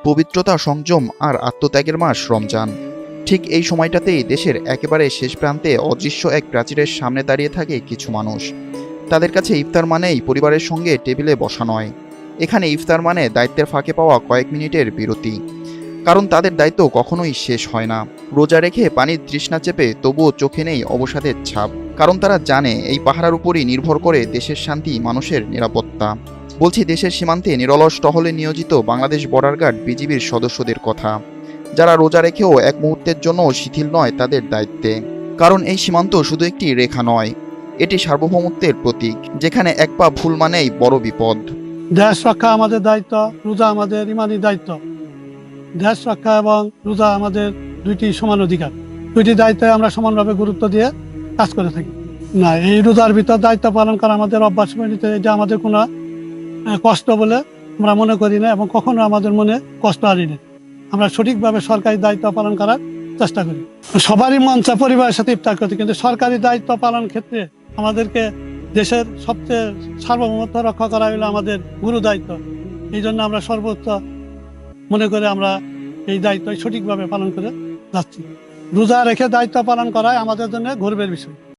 পবিত্রতা, সংযম আর আত্মত্যাগের মাস রমজান। ঠিক এই সময়টাতেই দেশের একেবারে শেষ প্রান্তে অদৃশ্য এক প্রাচীরের সামনে দাঁড়িয়ে থাকে কিছু মানুষ। তাদের কাছে ইফতার মানেই পরিবারের সঙ্গে টেবিলে বসা নয়। এখানে ইফতার মানে দায়িত্বের ফাঁকে পাওয়া কয়েক মিনিটের বিরতি, কারণ তাদের দায়িত্ব কখনোই শেষ হয় না। রোজা রেখে পানির তৃষ্ণা চেপে তবুও চোখে নেই অবসাদের ছাপ, কারণ তারা জানে এই পাহারার উপরই নির্ভর করে দেশের শান্তি, মানুষের নিরাপত্তা। বলছি দেশের সীমান্তে নিরলস টহলে নিয়োজিত বাংলাদেশ বর্ডার গার্ড বিজিবির সদস্যদের কথা, যারা রোজা রেখেও এক মুহূর্তের জন্য শিথিল নয় তাদের দায়িত্বে। কারণ এই সীমান্ত শুধু একটি রেখা নয়, এটি সার্বভৌমত্বের প্রতীক, যেখানে এক পা ভুল মানেই বড় বিপদ। দেশ রক্ষা আমাদের দায়িত্ব, রোজা আমাদের ইমানি দায়িত্ব। দেশ রক্ষা এবং রোজা আমাদের দুইটি সমান অধিকার, দুইটি দায়িত্বে আমরা সমানভাবে গুরুত্ব দিয়ে কাজ করে থাকি। না, এই রোজার ভিতর দায়িত্ব পালন করা আমাদের অভ্যাস নিতে, এটা আমাদের কোনো কষ্ট বলে আমরা মনে করি না এবং কখনো আমাদের মনে কষ্ট আনি না। আমরা সঠিকভাবে সরকারি দায়িত্ব পালন করার চেষ্টা করি। সবারই মন চায় পরিবারের সাথে ইফতার করতে, কিন্তু সরকারি দায়িত্ব পালন ক্ষেত্রে আমাদেরকে দেশের সবচেয়ে সার্বভৌমত্ব রক্ষা করা হলো আমাদের গুরু দায়িত্ব। এই জন্য আমরা সর্বোচ্চ মনে করে আমরা এই দায়িত্ব সঠিকভাবে পালন করে যাচ্ছি। রোজা রেখে দায়িত্ব পালন করাই আমাদের জন্য গর্বের বিষয়।